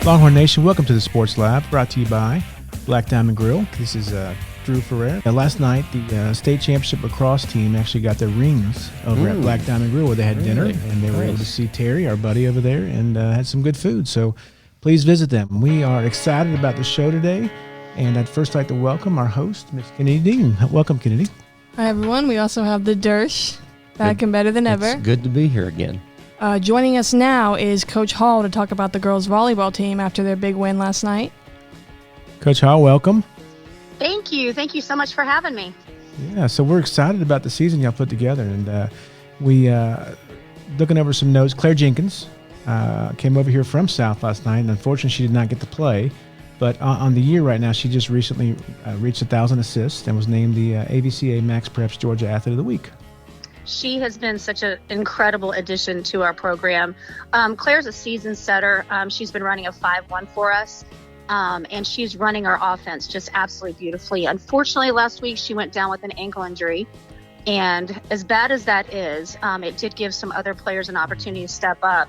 Longhorn Nation, welcome to the Sports Lab, brought to you by Black Diamond Grill. This is Drew Ferrer. Last night, the state championship lacrosse team actually got their rings over at Black Diamond Grill, where they had dinner, and they were able to see Terry, our buddy over there, and had some good food. So please visit them. We are excited about the show today, and I'd first like to welcome our host, Miss Kennedy Dean. Welcome, Kennedy. Hi, everyone. We also have the Dersh back and better than ever. It's good to be here again. Joining us now is Coach Hall to talk about the girls' volleyball team after their big win last night. Coach Hall, welcome. Thank you. Thank you so much for having me. Yeah, so we're excited about the season y'all put together, and we looking over some notes. Claire Jenkins came over here from South last night, and unfortunately she did not get to play. But on the year right now, she just recently reached 1,000 assists and was named the AVCA Max Preps Georgia Athlete of the Week. She has been such an incredible addition to our program. Claire's a season setter. She's been running a 5-1 for us, and she's running our offense just absolutely beautifully. Unfortunately, last week she went down with an ankle injury, and as bad as that is, it did give some other players an opportunity to step up.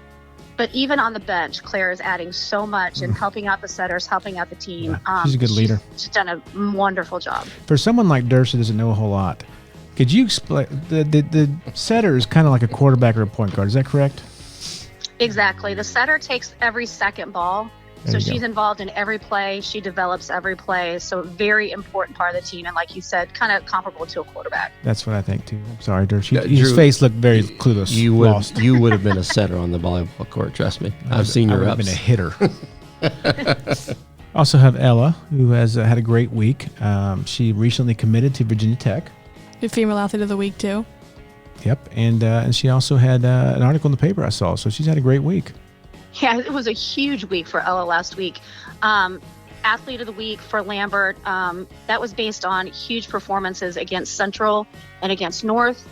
But even on the bench, Claire is adding so much and helping out the setters, helping out the team. Yeah, she's a good leader. She's done a wonderful job. For someone like Dersh who doesn't know a whole lot, could you explain, the setter is kind of like a quarterback or a point guard, is that correct? Exactly. The setter takes every second ball. So she's involved in every play. She develops every play. So very important part of the team. And like you said, kind of comparable to a quarterback. That's what I think too. I'm sorry, Dersh. His face looked very clueless. You would have been a setter on the volleyball court, trust me. I've seen your ups. I would have been a hitter. Also have Ella, who has had a great week. She recently committed to Virginia Tech. Good female athlete of the week, too. Yep, and she also had an article in the paper I saw, so she's had a great week. Yeah, it was a huge week for Ella last week. Athlete of the week for Lambert. That was based on huge performances against Central and against North.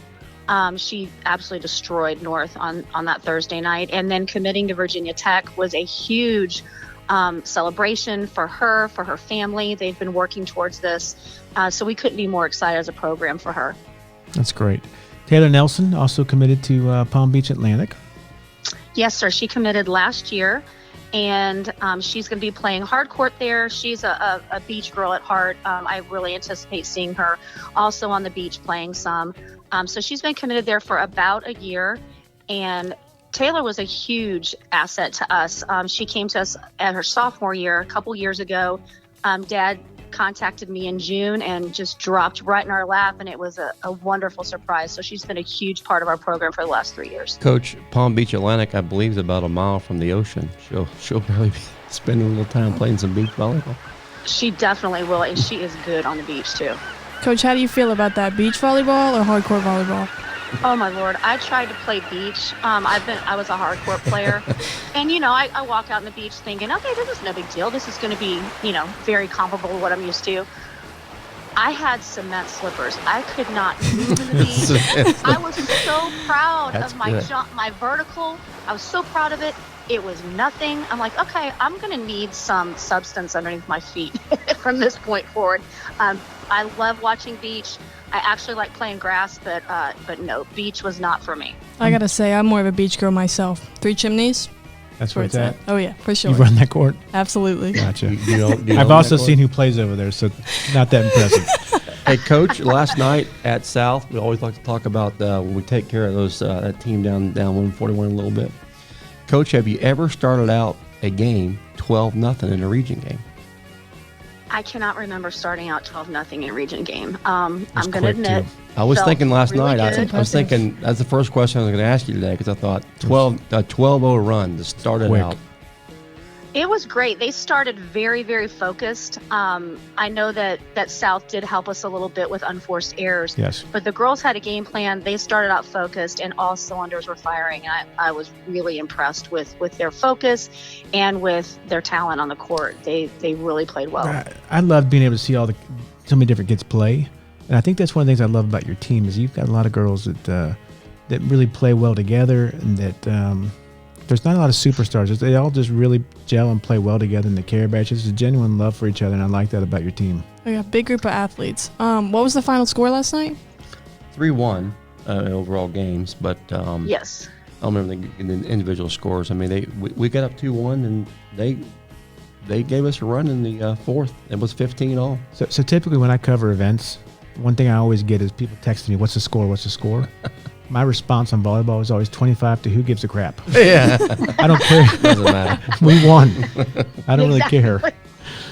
She absolutely destroyed North on that Thursday night. And then committing to Virginia Tech was a huge celebration for her family. They've been working towards this. So we couldn't be more excited as a program for her. That's great. Taylor Nelson also committed to Palm Beach Atlantic. Yes, sir. She committed last year, and she's going to be playing hard court there. She's a beach girl at heart. I really anticipate seeing her also on the beach playing some. So she's been committed there for about a year, and Taylor was a huge asset to us. She came to us at her sophomore year a couple years ago. Dad contacted me in June and just dropped right in our lap, and it was a wonderful surprise. So she's been a huge part of our program for the last 3 years. Coach, Palm Beach Atlantic, I believe, is about a mile from the ocean. She'll probably be spending a little time playing some beach volleyball. She definitely will, and she is good on the beach too. Coach, how do you feel about that, beach volleyball or hardcore volleyball? Oh my Lord! I tried to play beach. I was a hardcore player, and I walk out on the beach thinking, okay, this is no big deal. This is going to be very comparable to what I'm used to. I had cement slippers. I could not move in the beach. I was so proud of my jump, my vertical. I was so proud of it. It was nothing. I'm like, okay, I'm going to need some substance underneath my feet from this point forward. I love watching beach. I actually like playing grass, but no, beach was not for me. I got to say, I'm more of a beach girl myself. 3 Chimneys. That's where it's at. Oh, yeah, for sure. You run that court? Absolutely. Gotcha. I've also seen who plays over there, so not that impressive. Hey, Coach, last night at South, we always like to talk about when we take care of those that team down 141 a little bit. Coach, have you ever started out a game 12-0 in a region game? I cannot remember starting out 12-0 in a region game. I'm going to admit. I was thinking last really night, I was thinking, that's the first question I was going to ask you today, because I thought 12-0 run to start it out. It was great. They started very, very focused. I know that South did help us a little bit with unforced errors. Yes. But the girls had a game plan. They started out focused, and all cylinders were firing. And I was really impressed with their focus and with their talent on the court. They really played well. I love being able to see so many different kids play. And I think that's one of the things I love about your team is you've got a lot of girls that really play well together, and that there's not a lot of superstars. They all just really gel and play well together in the care badge. It's a genuine love for each other, and I like that about your team. Oh, yeah, big group of athletes. What was the final score last night? 3-1 in overall games, but yes. I don't remember the individual scores. I mean, we got up 2-1, and they gave us a run in the fourth. It was 15 all. So typically when I cover events, one thing I always get is people texting me, "What's the score? What's the score?" My response on volleyball is always 25 to who gives a crap. Yeah. I don't care. Doesn't matter. We won. I don't really care.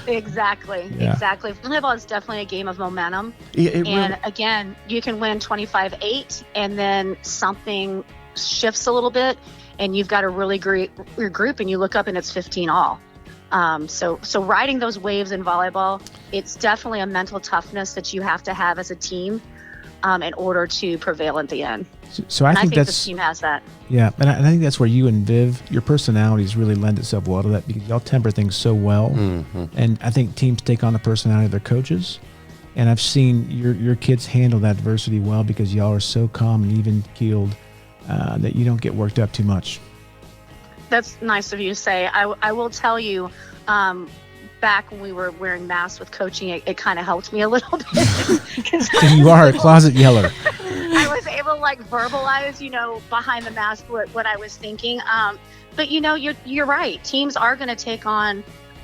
Exactly. Yeah. Exactly. Volleyball is definitely a game of momentum. Yeah, it And really, again, you can win 25-8 and then something shifts a little bit and you've got a really great group and you look up and it's 15 all. So riding those waves in volleyball, it's definitely a mental toughness that you have to have as a team in order to prevail at the end. So I think this that's team has that. yeah, and I think that's where you and Viv, your personalities really lend itself well to that because y'all temper things so well, and I think teams take on the personality of their coaches, and I've seen your kids handle that adversity well because y'all are so calm and even keeled that you don't get worked up too much. That's nice of you to say. I will tell you, back when we were wearing masks with coaching, it kind of helped me a little bit. So you are a closet yeller. I was able to like verbalize, behind the mask what I was thinking. But you're right. Teams are going to take on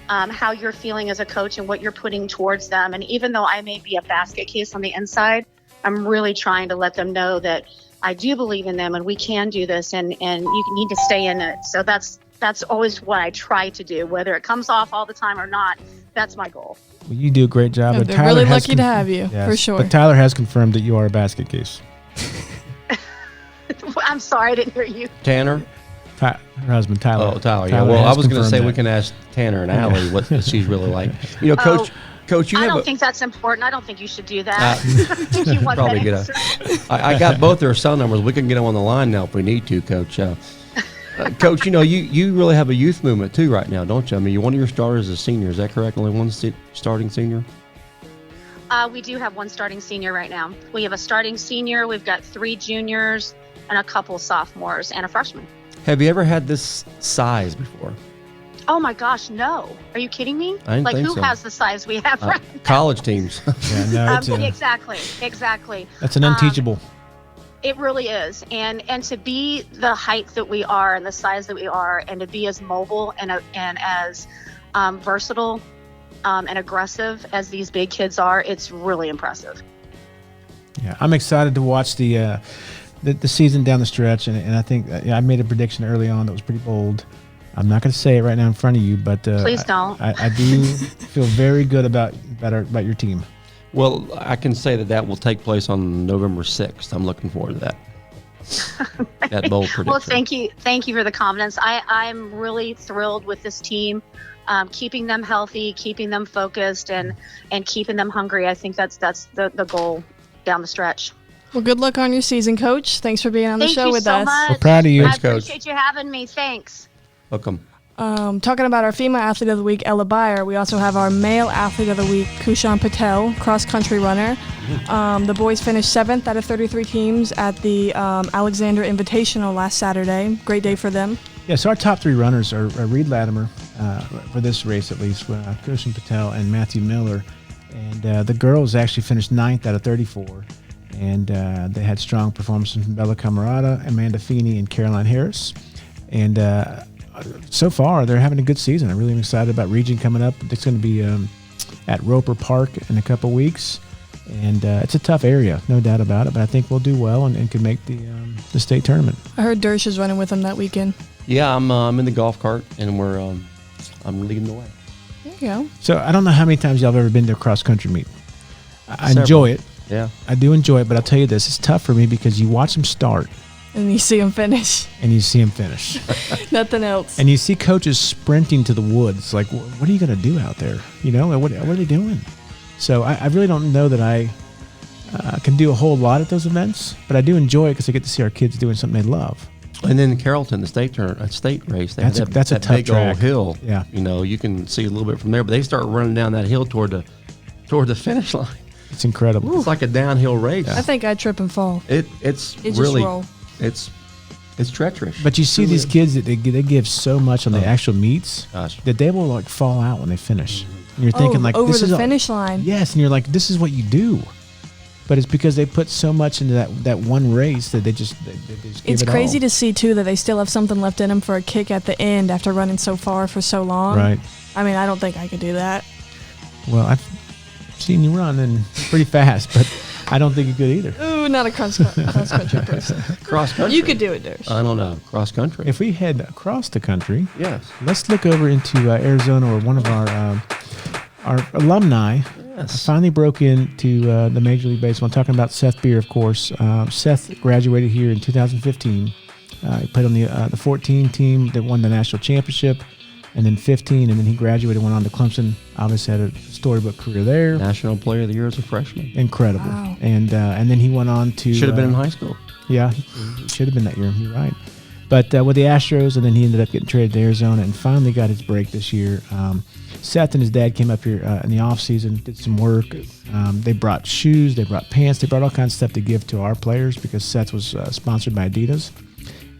how you're feeling as a coach and what you're putting towards them. And even though I may be a basket case on the inside, I'm really trying to let them know that I do believe in them and we can do this and you need to stay in it. So that's always what I try to do, whether it comes off all the time or not. That's my goal. Well, you do a great job. But They're Tyler really has lucky to have you, for sure. But Tyler has confirmed that you are a basket case. I'm sorry, I didn't hear you. Tanner? Her husband, Tyler. Oh, Tyler. Yeah. Well, I was going to say we can ask Tanner and Allie what she's really like. Coach, you I have don't think that's important. I don't think you should do that. I think you want probably that get answer. I got both their cell numbers. We can get them on the line now if we need to, Coach. Coach, you really have a youth movement too right now, don't you? I mean, one of your starters is a senior. Is that correct? Only one starting senior? We do have one starting senior right now. We have a starting senior. We've got 3 juniors and a couple sophomores and a freshman. Have you ever had this size before? Oh my gosh, no. Are you kidding me? I didn't think who so. has the size we have right now? College teams. Yeah, no, Exactly. That's an unteachable. It really is. And to be the height that we are and the size that we are and to be as mobile and as versatile and aggressive as these big kids are, it's really impressive. Yeah, I'm excited to watch the season down the stretch, and I think I made a prediction early on that was pretty bold. I'm not going to say it right now in front of you, but please don't. I do feel very good about your team. Well, I can say that will take place on November 6th. I'm looking forward to that. That bold prediction. Well, thank you for the confidence. I'm really thrilled with this team, keeping them healthy, keeping them focused, and keeping them hungry. I think that's the goal down the stretch. Well, good luck on your season, Coach. Thanks for being on the show with us. Much. We're proud of you. I Coach. appreciate you having me. Thanks. Welcome. Talking about our female athlete of the week, Ella Byer, we also have our male athlete of the week, Kushan Patel, cross-country runner. The boys finished 7th out of 33 teams at the Alexander Invitational last Saturday. Great day for them. Yeah, so our top 3 runners are Reed Latimer, for this race at least, Kushan Patel and Matthew Miller. And the girls actually finished 9th out of 34. And they had strong performances from Bella Camarada, Amanda Feeney, and Caroline Harris. And so far, they're having a good season. I really am excited about region coming up. It's going to be at Roper Park in a couple weeks. And it's a tough area, no doubt about it. But I think we'll do well and can make the state tournament. I heard Dersh is running with them that weekend. Yeah, I'm in the golf cart, and I'm leading the way. There you go. So I don't know how many times y'all have ever been to a cross-country meet. I Several. enjoy it. Yeah. I do enjoy it, but I'll tell you this. It's tough for me because you watch them start. And you see them finish. And you see them finish. Nothing else. And you see coaches sprinting to the woods. Like, what are you going to do out there? What are they doing? So I really don't know that I can do a whole lot at those events, but I do enjoy it because I get to see our kids doing something they love. And then Carrollton, the state race, they That's have a that tough big track. old hill. Yeah. You can see a little bit from there, but they start running down that hill toward the finish line. It's incredible. It's like a downhill race. I think I'd trip and fall. It's It really just roll. it's treacherous. But you see these kids that they give so much on the actual meets Gosh. that they will like fall out when they finish. And you're thinking like over this the is finish line. Yes, and you're like, this is what you do. But it's because they put so much into that one race that they just give It's it crazy all. to see, too, that they still have something left in them for a kick at the end after running so far for so long. Right. I mean, I don't think I could do that. Well, I've seen you run and pretty fast, but I don't think you could either. Ooh, not a cross-country person. Cross country. You could do it, Dersh. I don't know. Cross country. If we head across the country, Yes. let's look over into Arizona, where one of our alumni Yes. finally broke into the Major League Baseball. I'm talking about Seth Beer, of course. Seth graduated here in 2015. He played on the 14 team that won the national championship, and then 15, and then he graduated, went on to Clemson. Obviously had a storybook career there. National Player of the Year as a freshman. Incredible. Wow. And then he went on to... Should have been in high school. Yeah, he should have been that year. You're right. But with the Astros, and then he ended up getting traded to Arizona and finally got his break this year. Seth and his dad came up here in the offseason, did some work. They brought shoes, they brought pants, they brought all kinds of stuff to give to our players because Seth was sponsored by Adidas.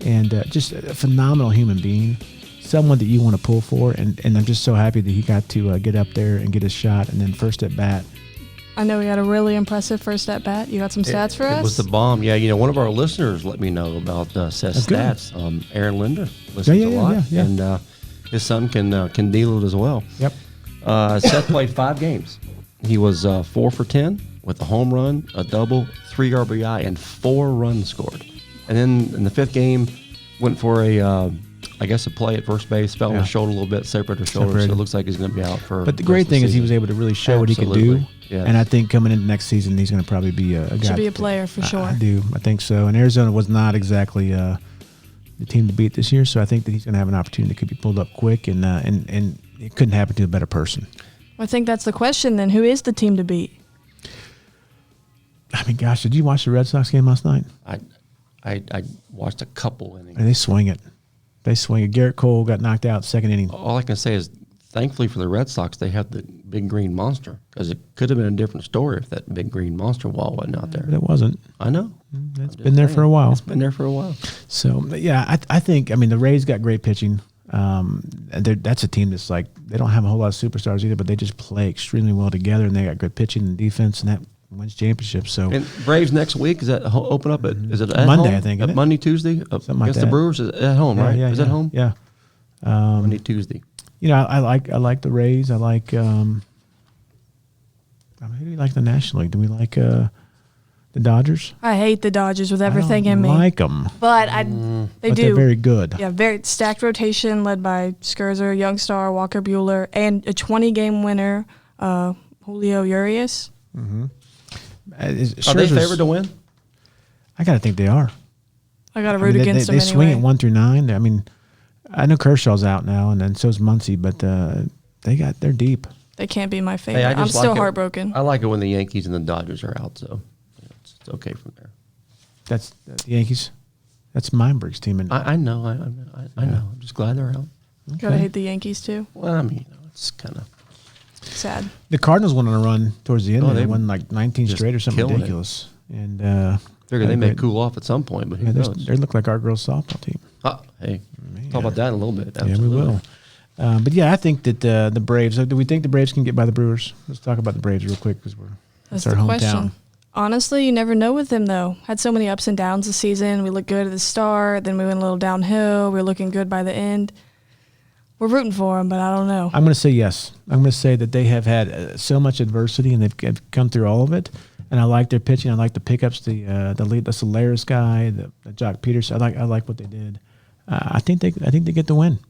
And just a phenomenal human being, someone that you want to pull for. And I'm just so happy that he got to get up there and get his shot. And then first at bat, I know we had a really impressive first at bat. You got some stats for us? It was the bomb. Yeah, one of our listeners let me know about Seth's good. stats. Aaron Linder listens a lot. Yeah. And his son can deal it as well. Yep. Seth played 5 games. He was 4 for 10 with a home run, a double, 3 RBI, and 4 runs scored. And then in the 5th game, went for a play at first base, fell on his shoulder a little bit, separated his shoulder, so it looks like he's going to be out for. But the great thing is he was able to really show what he could do. Yes. And I think coming into next season, he's going to probably be a guy. Should be a player for sure. I do. I think so. And Arizona was not exactly the team to beat this year, so I think that he's going to have an opportunity that could be pulled up quick, and it couldn't happen to a better person. I think that's the question then. Who is the team to beat? I mean, gosh, did you watch the Red Sox game last night? I watched a couple innings. And they swing it. They swing it. Garrett Cole got knocked out second inning. All I can say is, thankfully for the Red Sox, they have the big green monster, because it could have been a different story if that big green monster wall wasn't out there. But it wasn't. I know. It's been there for a while. It's been there for a while. So, yeah, I think, the Rays got great pitching. That's a team that's like, they don't have a whole lot of superstars either, but they just play extremely well together, and they got good pitching and defense, and that wins championships. So, and Braves next week, is that open up is it at Monday? home? I think isn't it? Monday, Tuesday Something like against that. the Brewers is at home, right? Yeah, is that home? Yeah. Monday, Tuesday. I like the Rays. I like. Who do we like in the National League? Do we like the Dodgers? I hate the Dodgers with everything in me. I like them, But they do. They're very good. Yeah, very stacked rotation led by Scherzer, Youngstar, Walker Buehler, and a 20-game winner, Julio Urias. Are they favored to win? I gotta think they are. I got to root against them They swing anyway. it 1 through 9. I know Kershaw's out now, and then so's Muncy, but they're deep. They can't be my favorite. Hey, I'm still heartbroken. I like it when the Yankees and the Dodgers are out, so it's okay from there. That's the Yankees. That's Meinberg's team. I know. I know. I'm just glad they're out. Gotta hate the Yankees too. Well, it's kind of Sad. The Cardinals went on a run towards the end. Oh, They they won like 19 just straight or something killing it. ridiculous. And figure they may cool off at some point, but who knows? they look like our girls' softball team. Hey, talk about that in a little bit. Yeah, we Absolutely. will. But yeah, I think that the Braves. Do we think the Braves can get by the Brewers? Let's talk about the Braves real quick because That's our the hometown. question. Honestly, you never know with them though. Had so many ups and downs this season. We looked good at the start, then we went a little downhill. We were looking good by the end. We're rooting for them, but I don't know. I'm going to say yes. I'm going to say that they have had so much adversity and they've come through all of it. And I like their pitching. I like the pickups. The lead, the Solaris guy, the Jock Peterson. I like what they did. I think they get the win.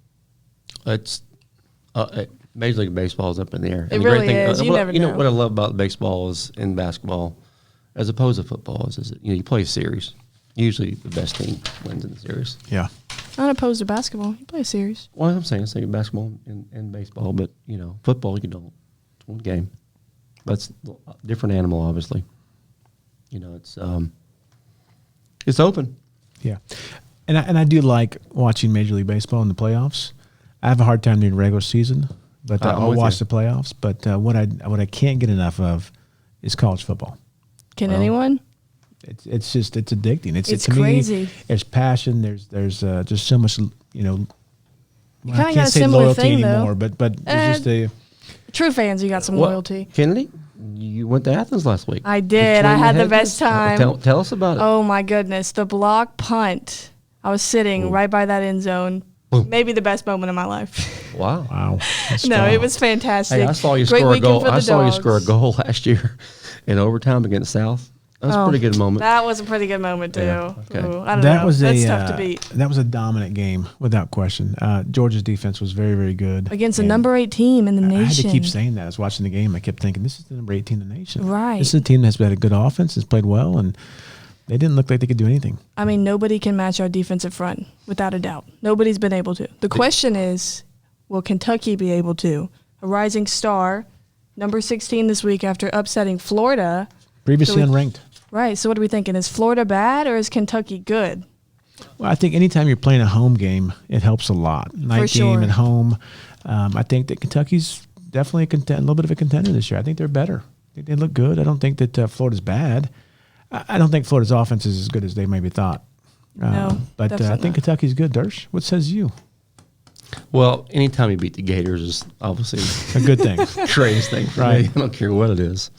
It's Major League Baseball is up in the air. It And the really great thing, is. You never know. What I love about baseball is in basketball, as opposed to football, is that you play a series. Usually, the best team wins in the series. Yeah. Not opposed to basketball. You play a series. Well, I'm saying basketball and baseball, but football you don't. It's one game. That's a different animal, obviously. It's open. Yeah. And I do like watching Major League Baseball in the playoffs. I have a hard time during regular season, but I'm I'll with watch you. the playoffs. But what I can't get enough of is college football. Can anyone? It's just addicting. It's to crazy. Me, there's passion. There's just so much. You I kind of got a can't say similar loyalty thing anymore, though. but there's just a. True fans, you got some loyalty. Kennedy, You went to Athens last week. I did. I had the best time. Tell us about it. Oh, my goodness. The block punt. I was sitting right by that end zone. Maybe the best moment of my life. Wow. No, it was fantastic. Hey, I saw you score a goal. I saw you score a goal last year in overtime against South. That was a pretty good moment. That was a pretty good moment, too. Yeah, okay. Ooh, I don't know. That's tough to beat. That was a dominant game, without question. Georgia's defense was very, very good. Against the number 8 team in the nation. I had to keep saying that. I was watching the game. I kept thinking, this is the number 8 team in the nation. Right. This is a team that's had a good offense, has played well, and they didn't look like they could do anything. I mean, nobody can match our defensive front, without a doubt. Nobody's been able to. The question is, will Kentucky be able to? A rising star, number 16 this week after upsetting Florida. Previously unranked. Right. So what are we thinking? Is Florida bad or is Kentucky good? Well, I think anytime you're playing a home game, it helps a lot. Night game at home. I think that Kentucky's definitely a little bit of a contender this year. I think they're better. I think they look good. I don't think that Florida's bad. I don't think Florida's offense is as good as they maybe thought. No, but I think Kentucky's good. Dersh, what says you? Well, anytime you beat the Gators is obviously a good thing. Greatest thing for me. I don't care what it is.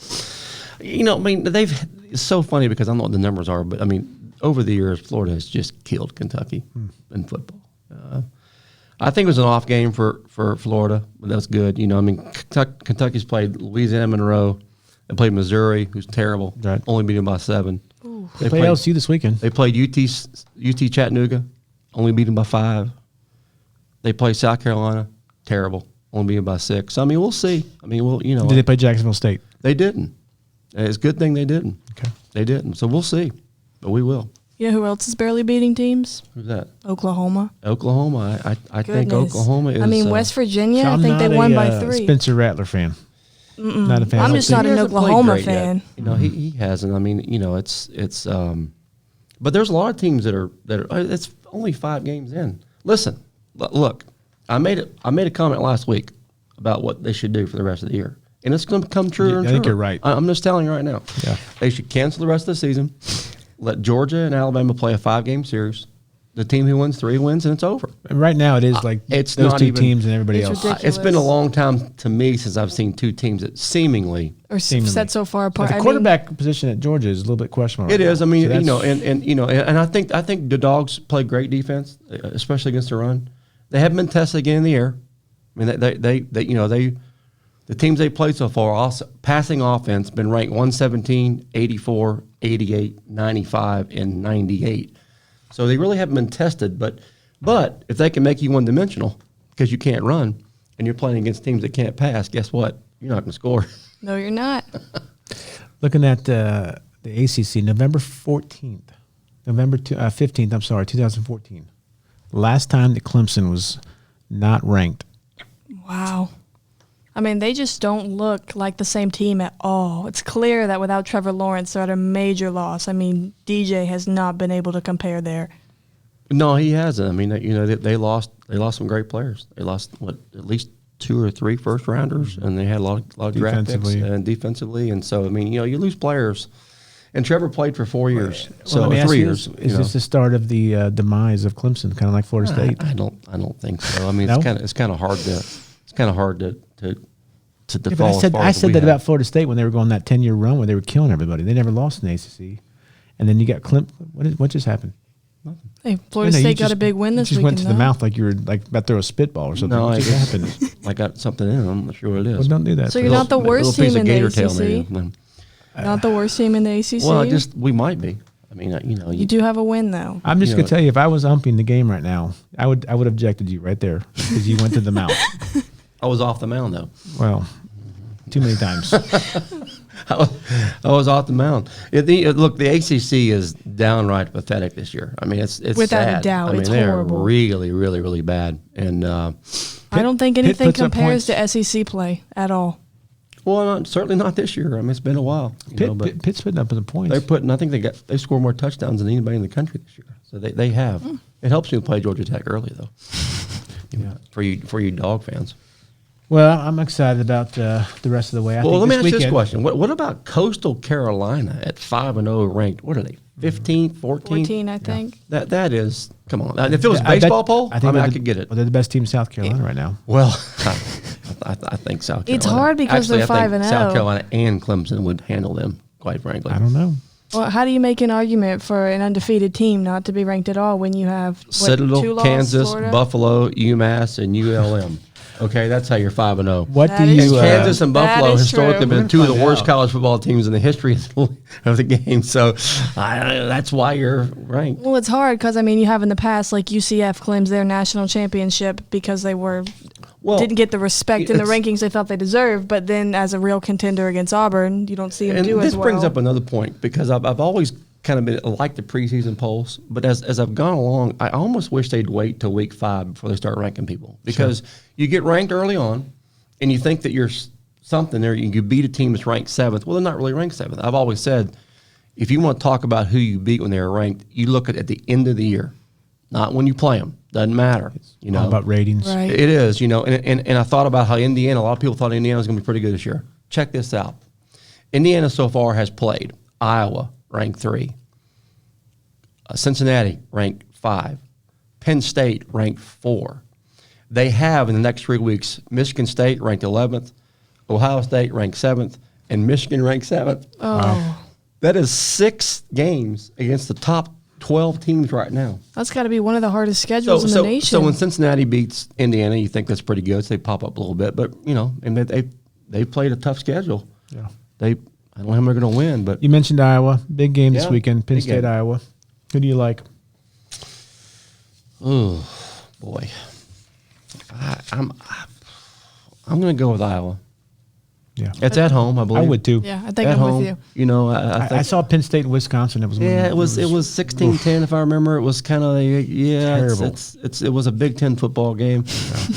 You know, I mean, it's so funny because I don't know what the numbers are, but I mean, over the years, Florida has just killed Kentucky in football. I think it was an off game for Florida, but that's good. You know, I mean, Kentucky's played Louisiana Monroe. They played Missouri, who's terrible. Right. Only beat them by 7. They played LSU this weekend. They played UT Chattanooga, only beat them by 5. They played South Carolina, terrible, only beat them by 6. So, I mean, we'll see. I mean, Did they play Jacksonville State? They didn't. It's a good thing they didn't. Okay. They didn't. So we'll see, but we will. You know who else is barely beating teams? Who's that? Oklahoma. Oklahoma. I think Oklahoma is. I mean, West Virginia, I think they won by 3. Spencer Rattler fan. Not a fan. I'm just not an Oklahoma fan. Yet. You know, he hasn't. I mean, you know, it's but there's a lot of teams that are it's only 5 games in. Listen, look, I made a comment last week about what they should do for the rest of the year. And it's going to come true. I think you're right. I'm just telling you right now. Yeah. They should cancel the rest of the season. Let Georgia and Alabama play a 5-game series. The team who wins 3 wins, and it's over. And right now, it is like it's those not 2 even, teams and everybody else. Ridiculous. It's been a long time to me since I've seen 2 teams that seemingly set so far apart. The quarterback position at Georgia is a little bit questionable. It is. I mean, so you know, and I think the Dogs play great defense, especially against the run. They haven't been tested again in the air. I mean, they the teams they played so far, also passing offense, been ranked 117, 84, 88, 95, and 98. So they really haven't been tested. But if they can make you one-dimensional because you can't run and you're playing against teams that can't pass, guess what? You're not going to score. No, you're not. Looking at the ACC, November 15th, 2014. Last time that Clemson was not ranked. Wow. I mean, they just don't look like the same team at all. It's clear that without Trevor Lawrence, they're at a major loss. I mean, DJ has not been able to compare there. No, he hasn't. I mean, you know, they lost some great players. They lost at least 2 or 3 first rounders, and they had a lot of draft picks and defensively. And so, I mean, you know, you lose players. And Trevor played for 4 years, so 3 years. Is this the start of the demise of Clemson, kind of like Florida State? I don't think so. I mean, it's kind of hard to fall. I said that about Florida State when they were going that 10-year run where they were killing everybody. They never lost in the ACC, and then you got Clemson. What just happened? Nothing. Hey, Florida State got a big win this weekend. You just went to the mouth like you were like about to throw a spitball or something. No, what just happened? I got something in. I'm not sure what it is. Well, don't do that. So you're not the worst team in the ACC. Not the worst team in the ACC. Well, we might be. I mean, you know, you do have a win though. I'm just gonna tell you, if I was umping the game right now, I would have objected you right there because you went to the mouth. I was off the mound though. Well, too many times. I was off the mound. Look, the ACC is downright pathetic this year. I mean, it's without sad. a doubt. I mean, it's they're horrible. really, really, really bad. And I don't think anything compares to SEC play at all. Well, certainly not this year. I mean, it's been a while. Pitt's putting up the points. I think they scored more touchdowns than anybody in the country this year. So they have. It helps you to play Georgia Tech early though. For you dog fans. Well, I'm excited about the rest of the way. Let me ask you this question: What about Coastal Carolina at 5-0 ranked? What are they? 15, 14? 14, I think. Yeah. That is. Come on. If it was a baseball poll, I could get it. Well, they're the best team in South Carolina right now. Well, I think South Carolina. It's hard because Actually, they're I think 5-0. South Carolina and Clemson would handle them, quite frankly. I don't know. Well, how do you make an argument for an undefeated team not to be ranked at all when you have Citadel, Kansas, Buffalo, UMass, and ULM. Okay, that's how you're 5-0. What That do is you? true. Kansas and That Buffalo is historically have true. been two of the Find worst out. college football teams in the history of the game. So that's why you're ranked. Well, it's hard because, I mean, you have in the past, like UCF claims their national championship because they didn't get the respect in the rankings they thought they deserved. But then as a real contender against Auburn, you don't see them And do this as well. brings up another point because I've always kind of been like the preseason polls, but as I've gone along, I almost wish they'd wait till week 5 before they start ranking people because you get ranked early on, and you think that you're something there. You beat a team that's ranked 7th. Well, they're not really ranked 7th. I've always said, if you want to talk about who you beat when they're ranked, you look at the end of the year, not when you play them. Doesn't matter. All about ratings. Right. It is, and I thought about how Indiana, a lot of people thought Indiana was going to be pretty good this year. Check this out. Indiana so far has played Iowa, ranked 3. Cincinnati, ranked 5. Penn State, ranked 4. They have, in the next 3 weeks, Michigan State, ranked 11th, Ohio State, ranked 7th, and Michigan, ranked 7th. Oh, Wow. That is 6 games against the top 12 teams right now. that's got to be one of the hardest schedules in the nation. So when Cincinnati beats Indiana, you think that's pretty good. So they pop up a little bit, but and they played a tough schedule. Yeah. I don't know how they're going to win, but You mentioned Iowa. Big game this Yeah, weekend. Penn big State, game. Iowa. Who do you like? oh boy, I'm going to go with Iowa. Yeah. It's at home, I believe. I would too. yeah, I think At I'm home, with you. I think. I saw Penn State and Wisconsin. It was Yeah, it was 16-10 if I remember. It was kind of Terrible. it was a Big Ten football game.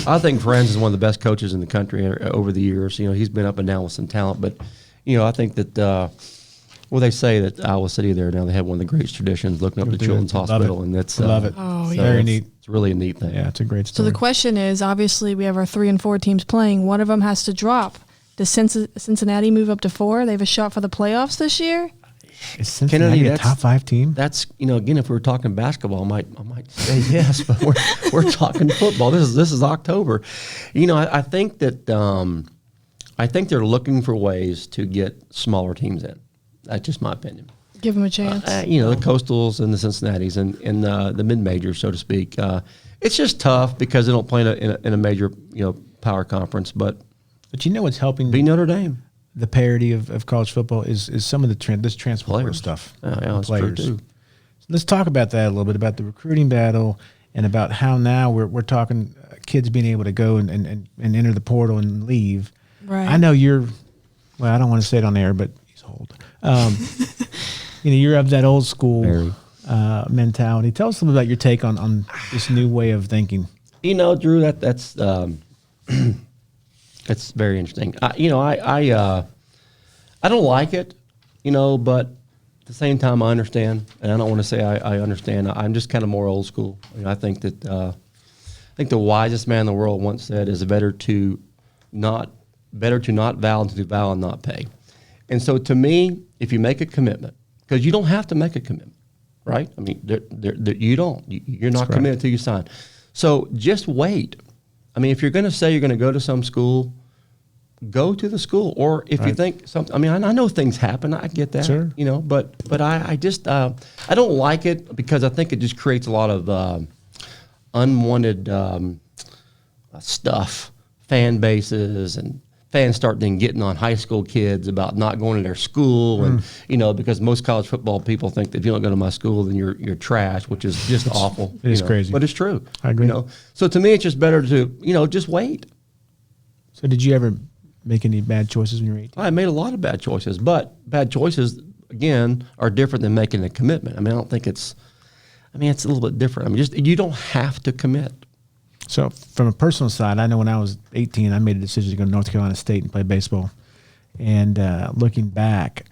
I think Franz is one of the best coaches in the country over the years. He's been up and down with some talent, but I think that they say that Iowa City there now they have one of the greatest traditions, looking up to Children's Love Hospital, it. and that's Love it. Oh, so yeah. Very it's- neat. It's really a neat thing. Yeah, it's a great So story. the question is, obviously, we have our 3 and 4 teams playing. One of them has to drop. Does Cincinnati move up to 4? They have a shot for the playoffs this year? Is Cincinnati a that's- top 5 team? That's again, if we were talking basketball, I might say yes, but we're talking football. This is October. I think that I think they're looking for ways to get smaller teams in. That's just my opinion. Give them a chance. The Coastals and the Cincinnatis and the mid majors, so to speak. It's just tough because they don't play in a major power conference. But But you know what's helping beat Notre Dame. the parity of college football is some of this transfer portal Players. stuff. Yeah, with that's true too. So let's talk about that a little bit, about the recruiting battle and about how now we're talking kids being able to go and enter the portal and leave. Right. I know I don't want to say it on air, but he's old. You're of that old school Very. mentality. Tell us a little about your take on this new way of thinking. Drew, that's that's very interesting. I don't like it, but at the same time I understand, and I don't want to say I understand. I'm just kind of more old school. I think that the wisest man in the world once said, "Is better to not vow than to vow and not pay." And so, to me, if you make a commitment, because you don't have to make a commitment, right? I mean, you don't. You're not correct. committed till you sign. So just wait. I mean, if you're going to say you're going to go to some school, go to the school. Or if you Right. think something, I mean, I know things happen. I get that. Sure. But I just I don't like it because I think it just creates a lot of unwanted stuff, fan bases, and fans start then getting on high school kids about not going to their school, and because most college football people think that if you don't go to my school, then you're trash, which is just awful. It is crazy. But it's true. I agree. So to me, it's just better to just wait. So did you ever make any bad choices when you were 18? I made a lot of bad choices, but bad choices again are different than making a commitment. I mean, I don't think it's a little bit different. I mean, you don't have to commit. So from a personal side, I know when I was 18, I made a decision to go to North Carolina State and play baseball. And looking back,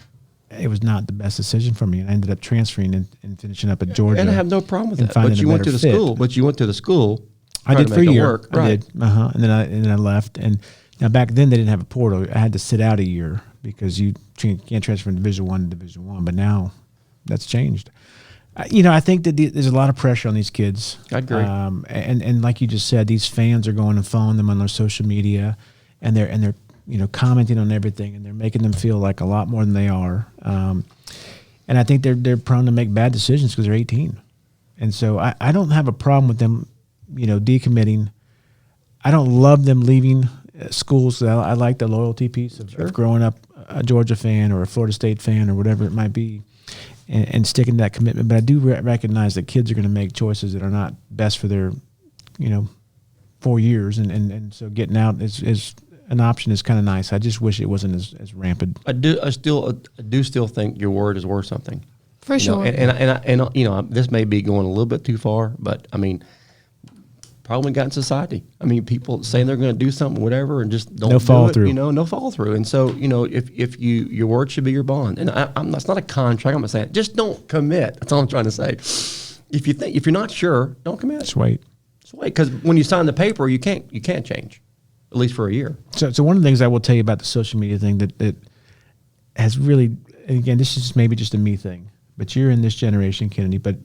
it was not the best decision for me. And I ended up transferring and finishing up at Georgia. And I have no problem with and that. finding But a you went better to the fit. school. But you went to the school. I trying did to for a make it year. work. I Right. did. And then I left. And now back then they didn't have a portal. I had to sit out a year because you can't transfer from Division I to Division I. But now that's changed. I think that there's a lot of pressure on these kids. I agree. And like you just said, these fans are going and following them on their social media. and they're commenting on everything, and they're making them feel like a lot more than they are. And I think they're prone to make bad decisions because they're 18. And so I don't have a problem with them, decommitting. I don't love them leaving schools. I like the loyalty piece of growing up a Georgia fan or a Florida State fan or whatever it might be, and sticking to that commitment. But I do recognize that kids are going to make choices that are not best for their, 4 years. And so getting out is an option is kind of nice. I just wish it wasn't as rampant. I do still think your word is worth something. For sure. And this may be going a little bit too far, but I mean, problem got in society. I mean, people saying they're going to do something, whatever, and just don't follow through. No follow through. And so, if your word should be your bond. And that's not a contract. I'm not saying just don't commit. That's all I'm trying to say. If you're not sure, don't commit. Just wait. Because when you sign the paper, you can't change, at least for a year. So one of the things I will tell you about the social media thing that has really, and again, this is maybe just a me thing, but you're in this generation, Kennedy, but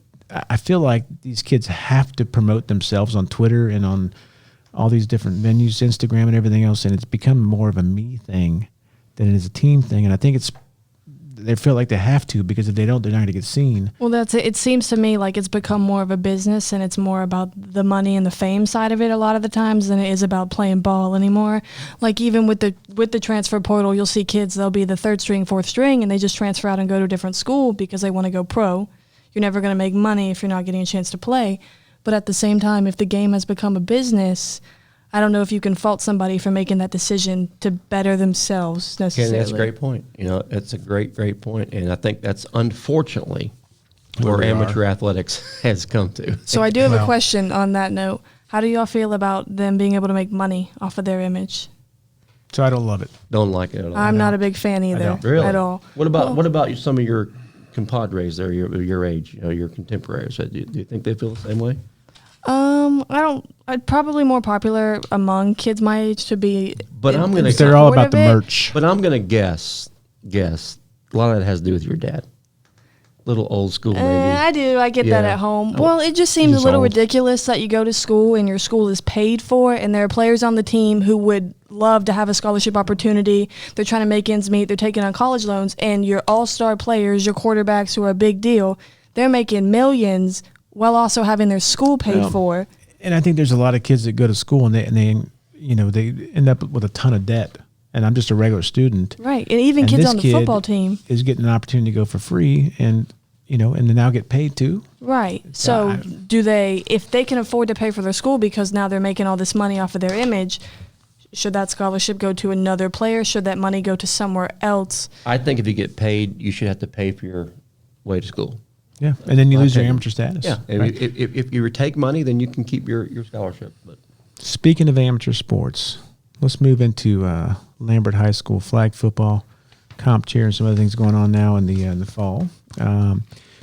I feel like these kids have to promote themselves on Twitter and on all these different venues, Instagram and everything else, and it's become more of a me thing than it is a team thing. And I think they feel like they have to, because if they don't, they're not going to get seen. Well, that's it. It seems to me like it's become more of a business, and it's more about the money and the fame side of it a lot of the times than it is about playing ball anymore. Like even with the transfer portal, you'll see kids, they'll be the third string, fourth string, and they just transfer out and go to a different school because they want to go pro. You're never going to make money if you're not getting a chance to play. But at the same time, if the game has become a business, I don't know if you can fault somebody for making that decision to better themselves necessarily. Okay, that's a great point. It's a great point. And I think that's unfortunately where amateur athletics has come to. So I do have a question on that note. How do y'all feel about them being able to make money off of their image? So I don't love it. Don't like it at all. I'm not a big fan either. Really? At all. What about some of your compadres there, your age, your contemporaries? Do you think they feel the same way? I'd probably more popular among kids my age to be. But I'm gonna. They're all about the merch. But I'm gonna guess. A lot of that has to do with your dad. Little old school, maybe. I do. I get that at home. Well, it just seems a little ridiculous that you go to school and your school is paid for, and there are players on the team who would love to have a scholarship opportunity. They're trying to make ends meet. They're taking on college loans, and your all-star players, your quarterbacks who are a big deal, they're making millions while also having their school paid for. And I think there's a lot of kids that go to school and they end up with a ton of debt. And I'm just a regular student. Right. And even kids on the football team is getting an opportunity to go for free and they now get paid too. Right. So if they can afford to pay for their school because now they're making all this money off of their image, should that scholarship go to another player? Should that money go to somewhere else? I think if you get paid, you should have to pay for your way to school. Yeah, and then you lose your amateur status. Yeah, right? If you take money, then you can keep your scholarship. But speaking of amateur sports, let's move into Lambert High School flag football, comp cheer, and some other things going on now in the fall.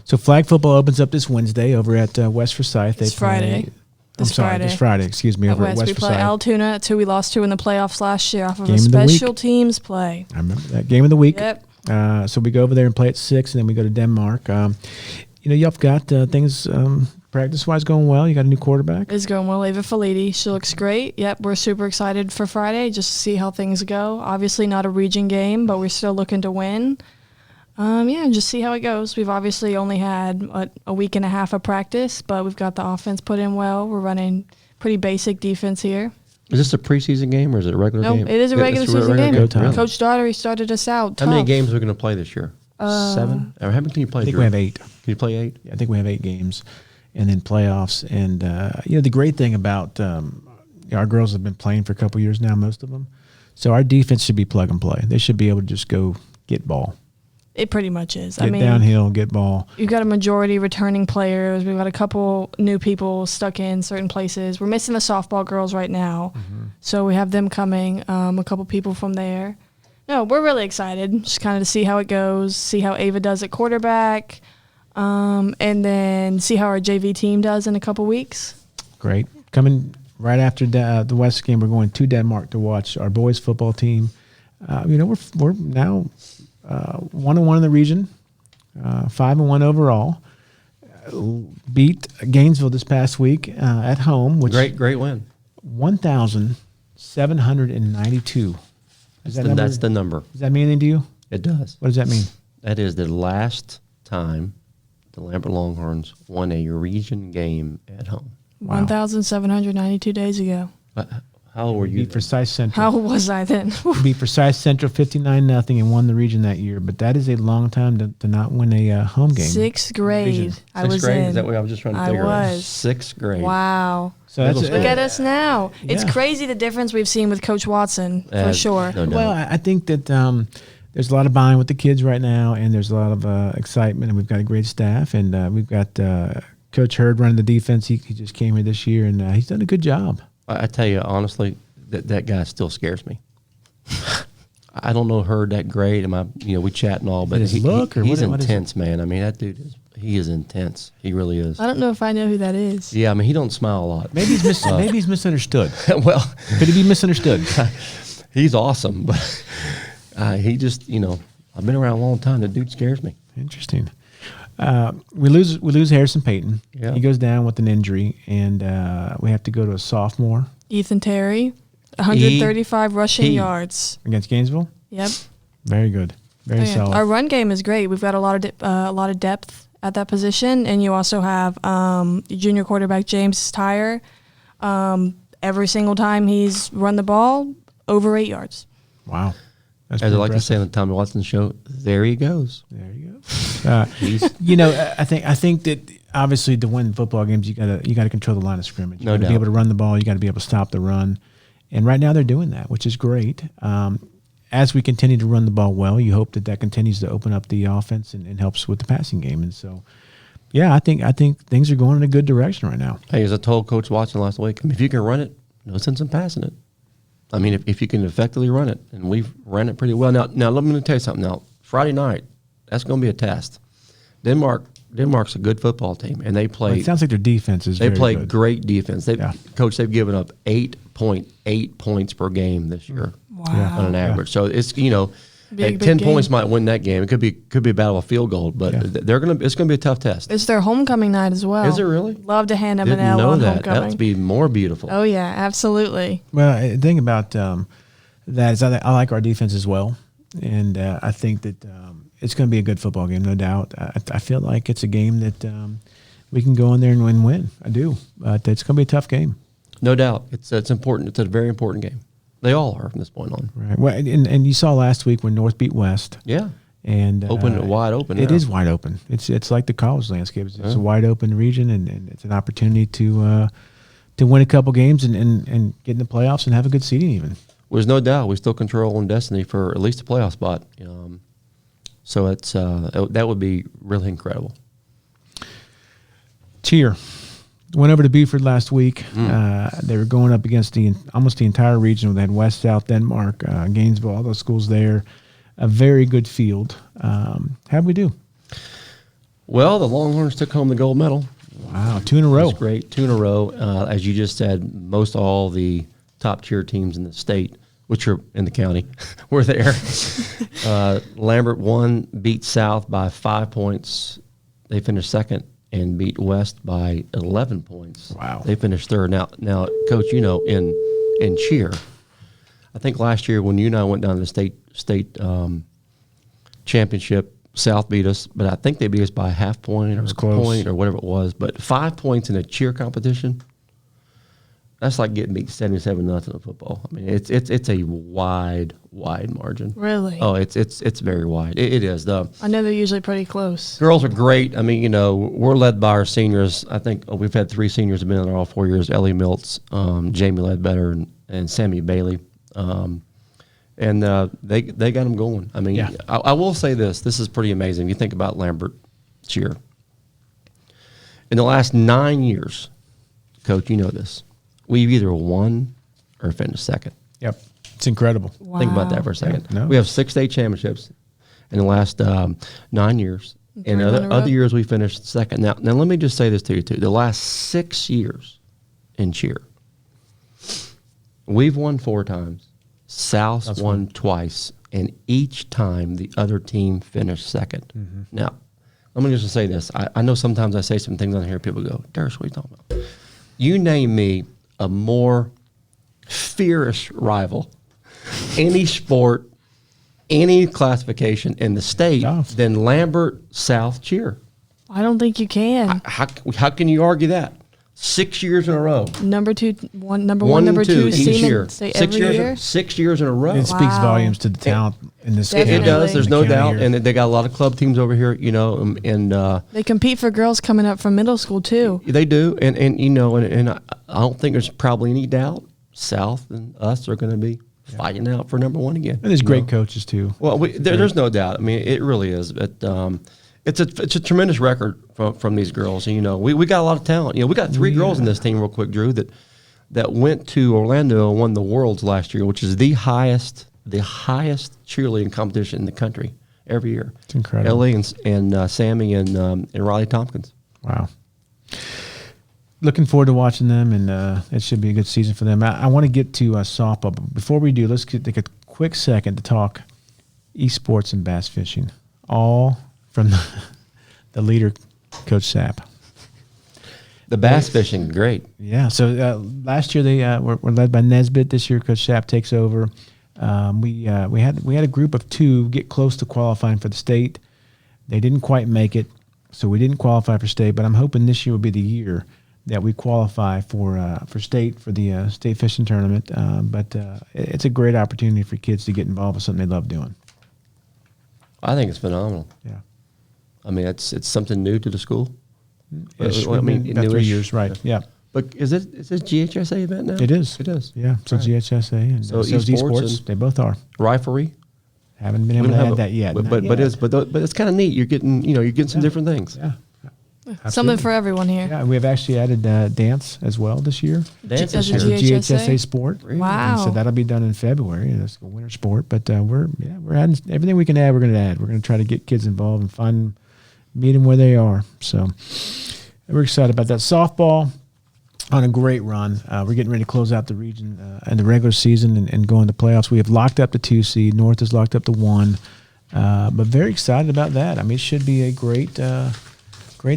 So flag football opens up this Wednesday over at West Forsyth. This Friday. This Friday. Excuse me, over at West we Forsyth. Play Altoona. It's who we lost to in the playoffs last year off of a special teams play. I remember that game of the week. Yep. So we go over there and play at 6, and then we go to Denmark. Y'all got things practice-wise going well. You got a new quarterback. It's going well. Ava Filiti. She looks great. Yep, we're super excited for Friday just to see how things go. Obviously not a region game, but we're still looking to win. Just see how it goes. We've obviously only had a week and a half of practice, but we've got the offense put in well. We're running pretty basic defense here. Is this a preseason game or is it a regular game? No, it is a regular season game. Go time. Coach Daugherty started us out. How many games are we going to play this year? 7? Or how many can you play? I think we have 8. Can you play 8? Yeah, I think we have 8 games, and then playoffs. And the great thing about our girls have been playing for a couple years now, most of them. So our defense should be plug and play. They should be able to just go get ball. It pretty much is. Get downhill, get ball. You've got a majority returning players. We've got a couple new people stuck in certain places. We're missing the softball girls right now, so we have them coming. A couple people from there. No, we're really excited just kind of to see how it goes, see how Ava does at quarterback, and then see how our JV team does in a couple weeks. Great. Coming right after the West game, we're going to Denmark to watch our boys football team. We're now 1-1 in the region, 5-1 overall. Beat Gainesville this past week at home, which great win. 1,000 792. That's the number. Does that mean anything to you? It does. What does that mean? That is the last time the Lambert Longhorns won a region game at home. Wow. 1,792 days ago. How old were you? Beat Forsyth Central. How was I then? Beat Forsyth Central 59-0 and won the region that year. But that is a long time to not win a home game. Sixth grade. I was Sixth grade? in. Is that what I was just trying to I figure out? was. Sixth grade. Wow. So that's Look at us now. It's Yeah. crazy the difference we've seen with Coach Watson, for sure. No doubt. Well, I think that there's a lot of buying with the kids right now, and there's a lot of excitement, and we've got a great staff, and we've got Coach Hurd running the defense. He just came here this year, and he's done a good job. I tell you, honestly, that guy still scares me. I don't know Hurd that great. We chat and all, but His look or he's what is intense, man. I mean, that dude is intense. He really is. I don't know if I know who that is. Yeah, I mean, he don't smile a lot. Maybe he's misunderstood. Well, Could he be misunderstood? he's awesome, but he just, I've been around a long time. The dude scares me. Interesting. We lose Harrison Payton. Yeah. He goes down with an injury, and we have to go to a sophomore Ethan Terry, 135 rushing yards. against Gainesville. Yep. Very good. Very solid. Our run game is great. We've got a lot of depth at that position, and you also have junior quarterback James Tyre. Every single time he's run the ball, over 8 yards. Wow. That's As I pretty like to say impressive. on the Tommy Watson show, there he goes. There you go. I think that obviously to win football games, you gotta control the line of scrimmage. You No gotta doubt. be able to run the ball. You got to be able to stop the run. And right now they're doing that, which is great. As we continue to run the ball well, you hope that continues to open up the offense and helps with the passing game. And so, yeah, I think things are going in a good direction right now. Hey, as I told Coach Watson last week, if you can run it, no sense in passing it. I mean, if you can effectively run it, and we've ran it pretty well. Now let me tell you something. Now, Friday night, that's going to be a test. Denmark's a good football team, and they play. Well, it sounds like their defense is They very play good. great defense. Yeah. Coach, they've given up 8.8 points per game this year Wow. on an average. So it's Big 10 game. points might win that game. It could be a battle of field goal, but it's gonna be a tough test. It's their homecoming night as well. Is it really? Love to hand them an Didn't L know on that. homecoming. That'd be more beautiful. Oh yeah, absolutely. Well, the thing about that is I like our defense as well, and I think that it's going to be a good football game, no doubt. I feel like it's a game that we can go in there and win. I do, but it's going to be a tough game. No doubt. It's important. It's a very important game. They all are from this point on. Right. Well, and you saw last week when North beat West. Yeah. And Wide open. It now. is wide open. It's like the college landscape. It's a wide open region, and it's an opportunity to win a couple games and get in the playoffs and have a good seeding even. There's no doubt we still control on destiny for at least a playoff spot. So it's that would be really incredible. Cheer. Went over to Beaufort last week. They were going up against almost the entire region. They had West, South, Denmark, Gainesville, all those schools there. A very good field. How'd we do? Well, the Longhorns took home the gold medal. Wow, 2 in a row. That's great. 2 in a row. As you just said, most all the top tier teams in the state, which are in the county, were there. Lambert beat South by 5 points. They finished second and beat West by 11 points. Wow. They finished third. Now, Coach, in cheer, I think last year when you and I went down to the state championship, South beat us, but I think they beat us by a half point or a point or whatever it was. But 5 points in a cheer competition, that's like getting beat 77-0 in football. I mean, it's a wide margin. Really? Oh, it's very wide. It is. I know they're usually pretty close. Girls are great. I mean, we're led by our seniors. I think we've had 3 seniors have been in there all 4 years: Ellie Miltz, Jamie Ledbetter, and Sammy Bailey. And they got them going. I mean, Yeah. I will say this. This is pretty amazing. You think about Lambert cheer. In the last 9 years, Coach, you know this, we've either won or finished second. Yep. It's incredible. Wow. Think about that for a second. Yeah, no. We have 6 state championships in the last 9 years. And Three in a row. other years we finished second. Now let me just say this to you, too. The last 6 years in cheer, we've won 4 times. South's won twice, and each time the other team finished second. Mm-hmm. Now, let me just say this. I know sometimes I say some things on here, people go, Dersh, what are you talking about? You name me a more fierce rival. Any sport, any classification in the state, then Lambert South cheer. I don't think you can. How can you argue that? 6 years in a row. Number one, number two, each year. Year. 6 years in a row. It speaks volumes to the talent in this game. It does. There's no doubt. Here. And they got a lot of club teams over here, you know, and they compete for girls coming up from middle school too. They do, and you know, and I don't think there's probably any doubt South and us are going to be fighting out for number one again. And there's great coaches too. Well, there's no doubt. I mean, it really is. But it's a tremendous record from these girls. And, you know, we got a lot of talent. You know, we got three girls in this team, real quick, Drew, that went to Orlando and won the Worlds last year, which is the highest cheerleading competition in the country every year. It's incredible. Ellie and Sammy and Riley Tompkins. Wow. Looking forward to watching them, and it should be a good season for them. I want to get to softball, but before we do, let's take a quick second to talk esports and bass fishing, all from the leader, Coach Sapp. The bass fishing, great. Yeah, so last year they were led by Nesbitt. This year, Coach Sapp takes over. We had a group of 2 get close to qualifying for the state. They didn't quite make it, so we didn't qualify for state, but I'm hoping this year will be the year that we qualify for state, for the state fishing tournament. But it's a great opportunity for kids to get involved with something they love doing. I think it's phenomenal. Yeah. I mean, it's something new to the school. About 3 years, right? Yeah. But is it GHSA event now? It is. It is. Yeah. So GHSA and so esports. They both are. Riflery. Haven't been able to add that yet. But it's kind of neat. You're getting some different things. Yeah. Absolutely. Something for everyone here. Yeah, we have actually added dance as well this year. Dance as this a year. GHSA sport. Wow. And so that'll be done in February. It's a winter sport, but we're adding everything we can add. We're going to add. We're going to try to get kids involved and meet them where they are. So we're excited about that. Softball on a great run. We're getting ready to close out the region and the regular season and go into playoffs. We have locked up the 2 seed. North has locked up the 1. But very excited about that. I mean, it should be a great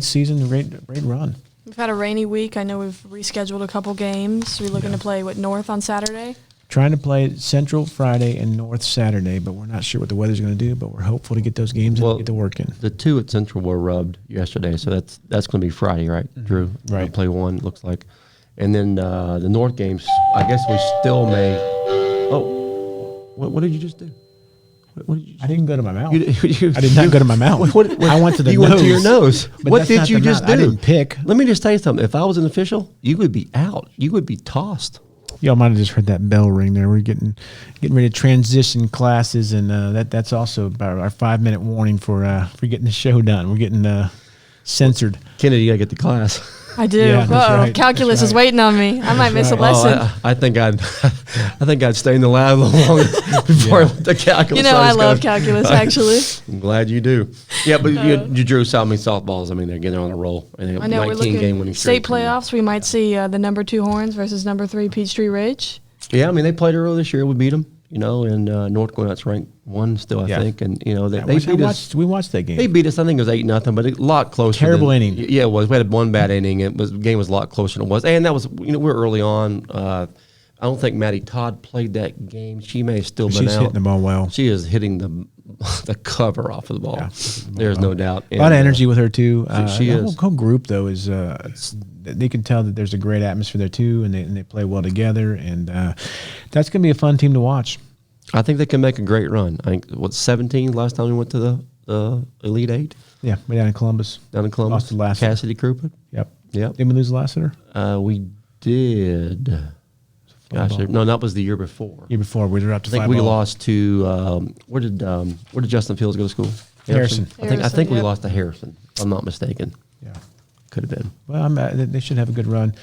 season, great run. We've had a rainy week. I know we've rescheduled a couple games. We're looking to play North on Saturday. Trying to play Central Friday and North Saturday, but we're not sure what the weather's going to do. But we're hopeful to get those games and get the work in. The 2 at Central were rubbed yesterday, so that's going to be Friday, right, Drew? Right. We'll play 1, looks like, and then the North games. I guess we still may. Oh, what did you just do? What did you I didn't go to my mouth. I did not go to my mouth. I went to the you nose. went to your nose. But What did you just do? I didn't pick. Let me just tell you something. If I was an official, you would be out. You would be tossed. Y'all might have just heard that bell ring there. We're getting ready to transition classes, and that's also about our 5-minute warning for getting the show done. We're getting censored. Kennedy, you got to get to class. I do. Yeah, that's right. Calculus That's is waiting on me. I might miss a lesson. I think I'd stay in the lab a little longer before I went to calculus. You know, I love calculus, actually. I'm glad you do. Yeah, but you drew South softballs. I mean, they're getting on a roll. And I know, we're 19 looking game winning state streak. playoffs. We might see the number 2 Horns versus number 3 Peachtree Ridge. Yeah, I mean, they played earlier this year. We beat them, you know, and North Gwinnet's ranked 1 still, I think. And, you know, they beat us. We watched that game. They beat us. I think it was 8-0, but a lot closer. Terrible inning. Yeah, it was. We had 1 bad inning. The game was a lot closer than it was. And that was, you know, we're early on. I don't think Maddie Todd played that game. She may have still been out. She's hitting the ball well. She is hitting the cover off of the ball. Yeah, there's no doubt. A lot of energy with her, too. She the is. whole group, though, is they can tell that there's a great atmosphere there, too, and they play well together. And that's going to be a fun team to watch. I think they can make a great run. I think, 17 last time we went to the Elite 8? Yeah, way down in Columbus. Lost to Lassiter. Cassidy Crouppen? Yep. Yep. Did we lose Lassiter? We did. Gosh, no, that was the year before. Year before, we were up to 5-0. I think we lost to where did Justin Fields go to school? Harrison. I think we lost to Harrison, if I'm not mistaken. Yeah. Could have been. Well, they should have a good run.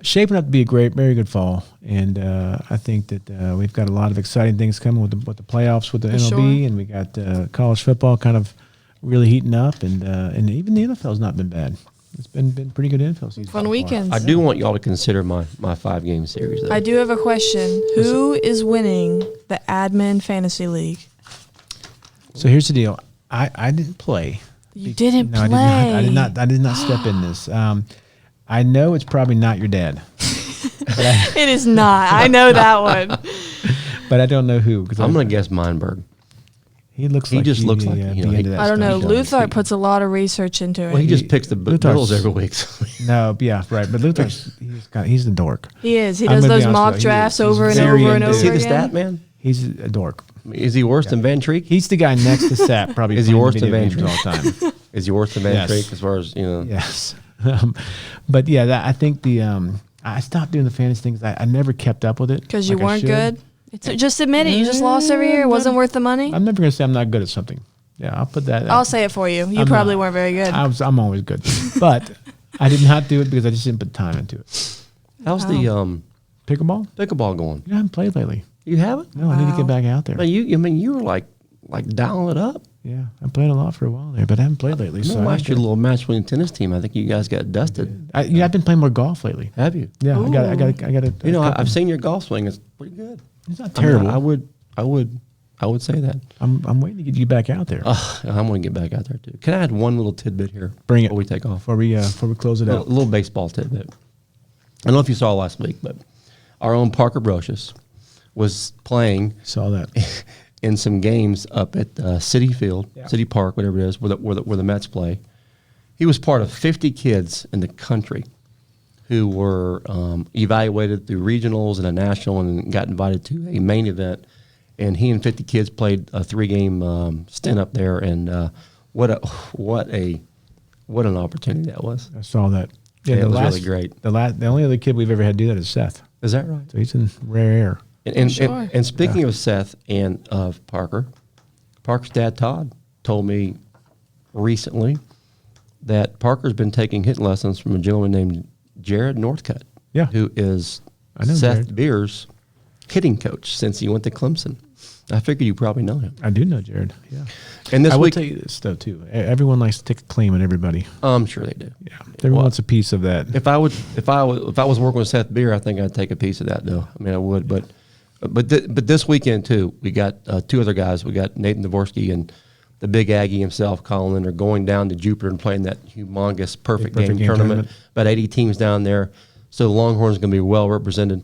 Shaping up to be a very good fall, and I think that we've got a lot of exciting things coming with the playoffs with the MLB, and we got college football kind of really heating up, and even the NFL's not been bad. It's been pretty good NFL season. Fun weekends. I do want y'all to consider my 5-game series, though. I do have a question. Who is winning the Admin Fantasy League? So here's the deal. I didn't play. You didn't play. I did not step in this. I know it's probably not your dad. It is not. I know that one. But I don't know who. I'm going to guess Meinberg. He looks. He like just looks like, be you know, into that I don't know. stuff. Luther puts a lot of research into it. Well, he just picks the Luther's- bills every week. So. No, yeah, right. But Luther's he's a dork. He is. He I'm does gonna be those honest mock with you. drafts He's over and very over and into over Is he again. the stat man? He's a dork. Is he worse than Van Treek? He's the guy next to Sap. Probably Is he playing worse than video Van games all the time. Is he worse than Van Yes. Treek as far as, you know? Yes. But yeah, I think I stopped doing the fantasy things. I never kept up with it Because you like I weren't should. good. Just admit it. You just lost every year. It wasn't worth the money. I'm never gonna say I'm not good at something. Yeah, I'll put that. I'll say it for you. You I'm probably not. weren't very good. I'm always good, but I did not do it because I just didn't put time into it. How's the Pickleball? pickleball going? I haven't played lately. You haven't? No, I need to get back out there. Man, you were like dialing it up. Yeah, I played a lot for a while there, but I haven't played lately. So Last year, little match winning tennis team. I think you guys got dusted. I've been playing more golf lately. Have you? Yeah, I got a. You know, couple- I've seen your golf swing. It's pretty good. It's not I mean, terrible. I would say that. I'm waiting to get you back out there. I'm going to get back out there too. Can I add one little tidbit here? Bring it. Before we take off. Before we close it A out. little baseball tidbit. I don't know if you saw last week, but our own Parker Brocious was playing Saw that. in some games up at City Field, Yeah. City Park, whatever it is, where the Mets play. He was part of 50 kids in the country who were evaluated through regionals and a national and got invited to a main event. And he and 50 kids played a 3-game stint up there. And what an opportunity that was. I saw that. Yeah, it was really great. The only other kid we've ever had do that is Seth. Is that right? So he's in rare air. And speaking of Seth and of Parker, Parker's dad, Todd, told me recently that Parker's been taking hitting lessons from a gentleman named Jared Northcutt, Yeah. who is I know Seth Jared. Beer's hitting coach since he went to Clemson. I figure you probably know him. I do know Jared. Yeah. And this I will week, tell you this though too. Everyone likes to take a claim on everybody. I'm sure they do. Yeah. Everyone wants a piece of that. If I was working with Seth Beer, I think I'd take a piece of that though. I mean, I would, but this weekend too, we got two other guys. We got Nathan Dvorsky and the big Aggie himself, Colin, are going down to Jupiter and playing that humongous perfect game tournament. About 80 teams down there. So the Longhorns going to be well represented.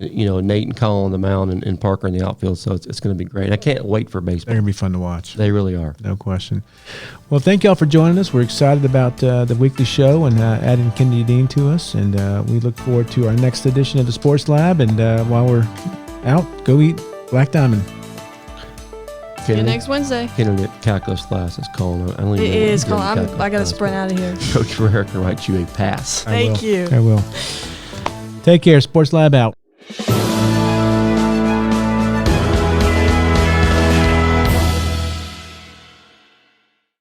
You know, Nate and Colin on the mound and Parker in the outfield. So it's going to be great. I can't wait for They're baseball. gonna be fun to watch. They really are. No question. Well, thank y'all for joining us. We're excited about the weekly show and adding Kennedy Dean to us. And we look forward to our next edition of the Sports Lab. And while we're out, go eat Black Diamond. See you next Wednesday. Kennedy calculus class is calling. I don't even It know what is. he's doing in I calculus got to class, sprint but out of here. Coach Ferrer can write you a pass. Thank you. I will. Take care. Sports Lab out.